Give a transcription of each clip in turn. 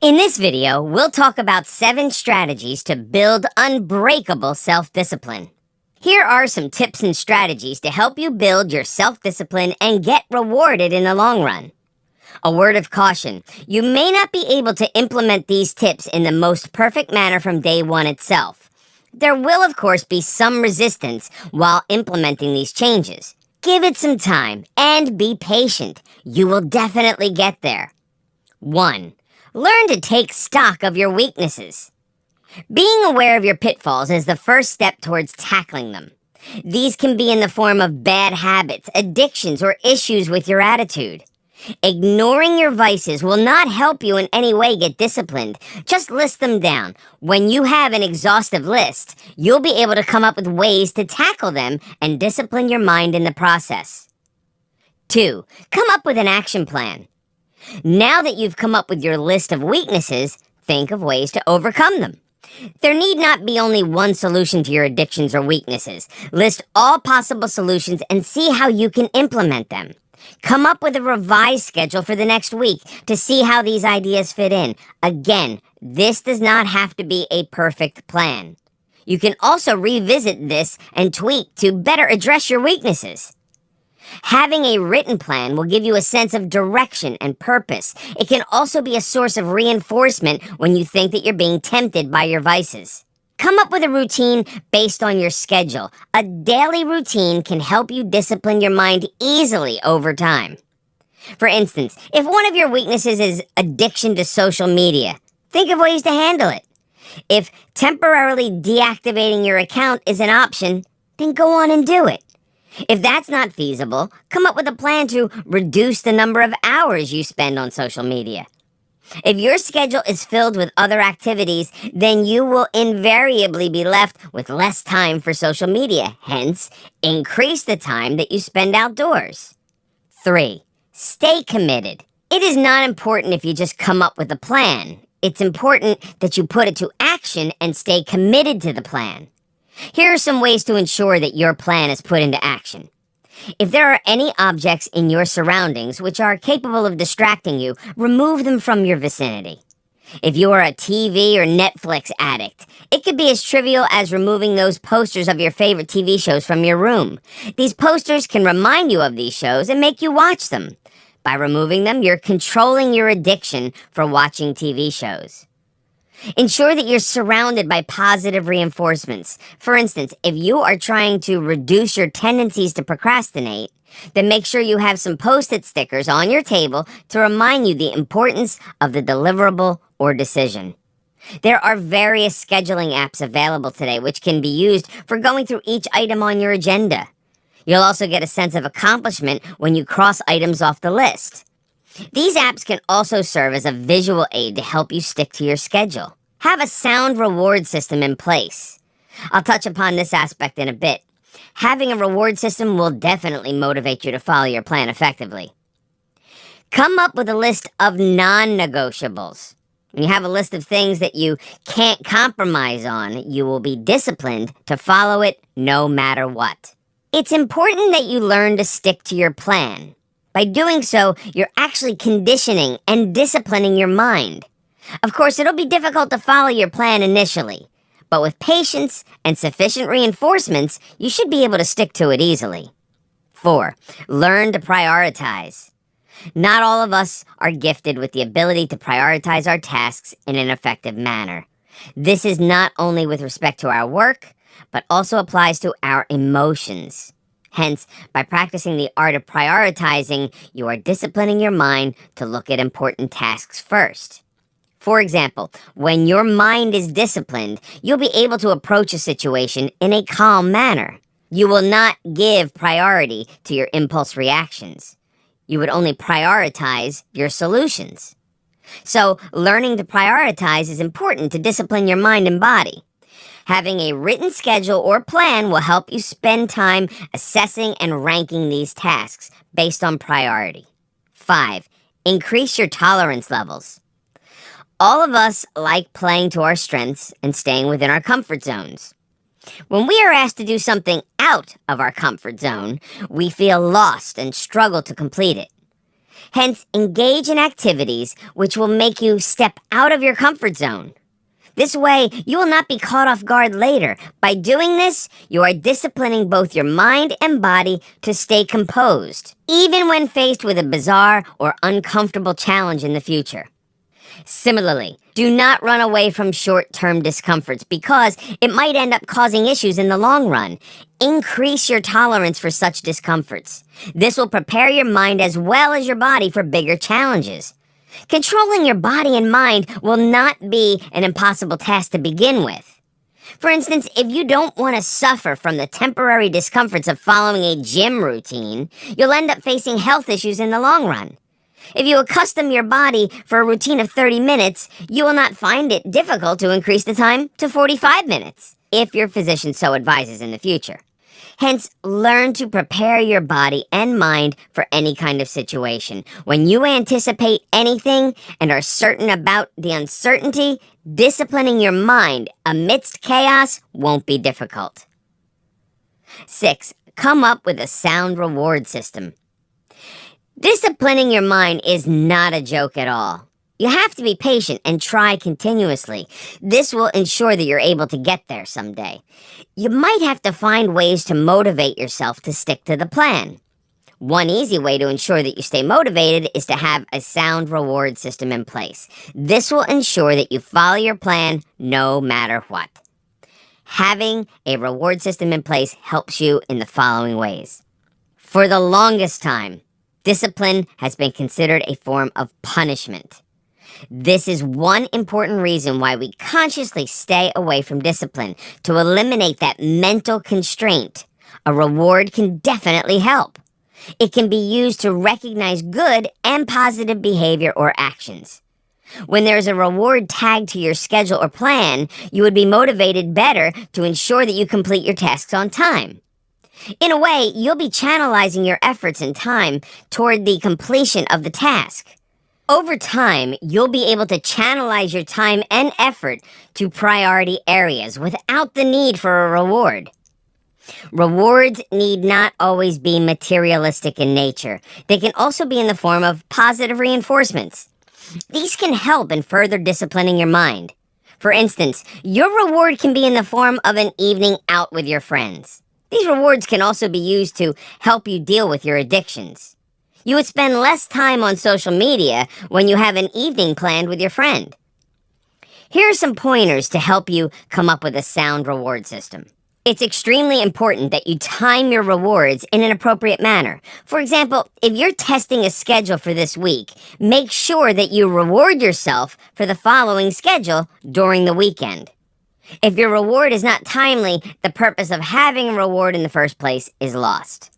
In this video, we'll talk about 7 strategies to build unbreakable self-discipline. Here are some tips and strategies to help you build your self-discipline and get rewarded in the long run. A word of caution, you may not be able to implement these tips in the most perfect manner from day one itself. There will, of course, be some resistance while implementing these changes. Give it some time and be patient. You will definitely get there. 1. Learn to take stock of your weaknesses. Being aware of your pitfalls is the first step towards tackling them. These can be in the form of bad habits, addictions, or issues with your attitude. Ignoring your vices will not help you in any way get disciplined. Just list them down. When you have an exhaustive list, you'll be able to come up with ways to tackle them and discipline your mind in the process. 2. Come up with an action plan. Now that you've come up with your list of weaknesses, think of ways to overcome them. There need not be only one solution to your addictions or weaknesses. List all possible solutions and see how you can implement them. Come up with a revised schedule for the next week to see how these ideas fit in. Again, this does not have to be a perfect plan. You can also revisit this and tweak to better address your weaknesses. Having a written plan will give you a sense of direction and purpose. It can also be a source of reinforcement when you think that you're being tempted by your vices. Come up with a routine based on your schedule. A daily routine can help you discipline your mind easily over time. For instance, if one of your weaknesses is addiction to social media, think of ways to handle it. If temporarily deactivating your account is an option, then go on and do it. If that's not feasible, come up with a plan to reduce the number of hours you spend on social media. If your schedule is filled with other activities, then you will invariably be left with less time for social media. Hence, increase the time that you spend outdoors. 3. Stay committed. It is not important if you just come up with a plan. It's important that you put it to action and stay committed to the plan. Here are some ways to ensure that your plan is put into action. If there are any objects in your surroundings which are capable of distracting you, remove them from your vicinity. If you are a TV or Netflix addict, it could be as trivial as removing those posters of your favorite TV shows from your room. These posters can remind you of these shows and make you watch them. By removing them, you're controlling your addiction for watching TV shows. Ensure that you're surrounded by positive reinforcements. For instance, if you are trying to reduce your tendencies to procrastinate, then make sure you have some post-it stickers on your table to remind you the importance of the deliverable or decision. There are various scheduling apps available today which can be used for going through each item on your agenda. You'll also get a sense of accomplishment when you cross items off the list. These apps can also serve as a visual aid to help you stick to your schedule. Have a sound reward system in place. I'll touch upon this aspect in a bit. Having a reward system will definitely motivate you to follow your plan effectively. Come up with a list of non-negotiables. When you have a list of things that you can't compromise on, you will be disciplined to follow it no matter what. It's important that you learn to stick to your plan. By doing so, you're actually conditioning and disciplining your mind. Of course, it'll be difficult to follow your plan initially, but with patience and sufficient reinforcements, you should be able to stick to it easily. 4. Learn to prioritize. Not all of us are gifted with the ability to prioritize our tasks in an effective manner. This is not only with respect to our work, but also applies to our emotions. Hence, by practicing the art of prioritizing, you are disciplining your mind to look at important tasks first. For example, when your mind is disciplined, you'll be able to approach a situation in a calm manner. You will not give priority to your impulse reactions. You would only prioritize your solutions. So, learning to prioritize is important to discipline your mind and body. Having a written schedule or plan will help you spend time assessing and ranking these tasks based on priority. 5. Increase your tolerance levels. All of us like playing to our strengths and staying within our comfort zones. When we are asked to do something out of our comfort zone, we feel lost and struggle to complete it. Hence, engage in activities which will make you step out of your comfort zone. This way, you will not be caught off guard later. By doing this, you are disciplining both your mind and body to stay composed, even when faced with a bizarre or uncomfortable challenge in the future. Similarly, do not run away from short-term discomforts because it might end up causing issues in the long run. Increase your tolerance for such discomforts. This will prepare your mind as well as your body for bigger challenges. Controlling your body and mind will not be an impossible task to begin with. For instance, if you don't want to suffer from the temporary discomforts of following a gym routine, you'll end up facing health issues in the long run. If you accustom your body for a routine of 30 minutes, you will not find it difficult to increase the time to 45 minutes, if your physician so advises in the future. Hence, learn to prepare your body and mind for any kind of situation. When you anticipate anything and are certain about the uncertainty, disciplining your mind amidst chaos won't be difficult. 6. Come up with a sound reward system. Disciplining your mind is not a joke at all. You have to be patient and try continuously. This will ensure that you're able to get there someday. You might have to find ways to motivate yourself to stick to the plan. One easy way to ensure that you stay motivated is to have a sound reward system in place. This will ensure that you follow your plan no matter what. Having a reward system in place helps you in the following ways. For the longest time, discipline has been considered a form of punishment. This is one important reason why we consciously stay away from discipline, to eliminate that mental constraint. A reward can definitely help. It can be used to recognize good and positive behavior or actions. When there's a reward tagged to your schedule or plan, you would be motivated better to ensure that you complete your tasks on time. In a way, you'll be channelizing your efforts and time toward the completion of the task. Over time, you'll be able to channelize your time and effort to priority areas without the need for a reward. Rewards need not always be materialistic in nature. They can also be in the form of positive reinforcements. These can help in further disciplining your mind. For instance, your reward can be in the form of an evening out with your friends. These rewards can also be used to help you deal with your addictions. You would spend less time on social media when you have an evening planned with your friend. Here are some pointers to help you come up with a sound reward system. It's extremely important that you time your rewards in an appropriate manner. For example, if you're testing a schedule for this week, make sure that you reward yourself for the following schedule during the weekend. If your reward is not timely, the purpose of having a reward in the first place is lost.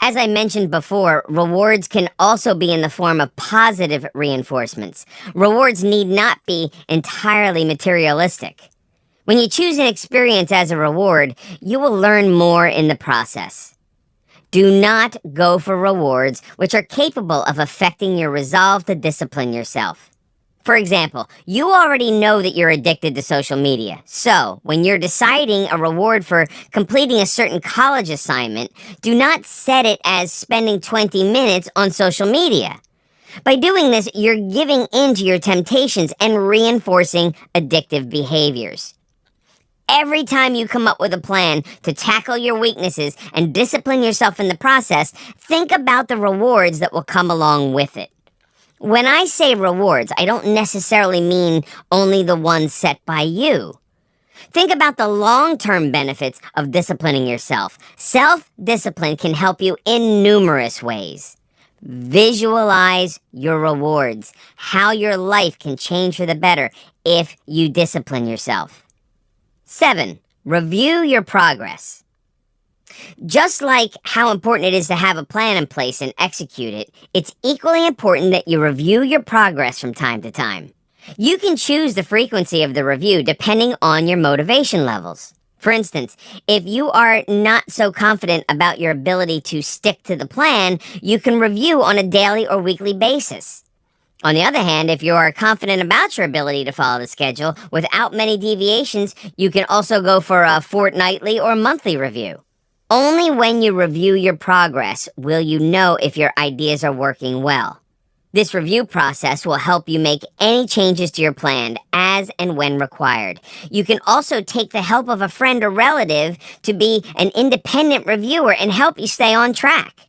As I mentioned before, rewards can also be in the form of positive reinforcements. Rewards need not be entirely materialistic. When you choose an experience as a reward, you will learn more in the process. Do not go for rewards which are capable of affecting your resolve to discipline yourself. For example, you already know that you're addicted to social media. So, when you're deciding a reward for completing a certain college assignment, do not set it as spending 20 minutes on social media. By doing this, you're giving in to your temptations and reinforcing addictive behaviors. Every time you come up with a plan to tackle your weaknesses and discipline yourself in the process, think about the rewards that will come along with it. When I say rewards, I don't necessarily mean only the ones set by you. Think about the long-term benefits of disciplining yourself. Self-discipline can help you in numerous ways. Visualize your rewards, how your life can change for the better if you discipline yourself. 7. Review your progress. Just like how important it is to have a plan in place and execute it, it's equally important that you review your progress from time to time. You can choose the frequency of the review depending on your motivation levels. For instance, if you are not so confident about your ability to stick to the plan, you can review on a daily or weekly basis. On the other hand, if you are confident about your ability to follow the schedule without many deviations, you can also go for a fortnightly or monthly review. Only when you review your progress will you know if your ideas are working well. This review process will help you make any changes to your plan as and when required. You can also take the help of a friend or relative to be an independent reviewer and help you stay on track.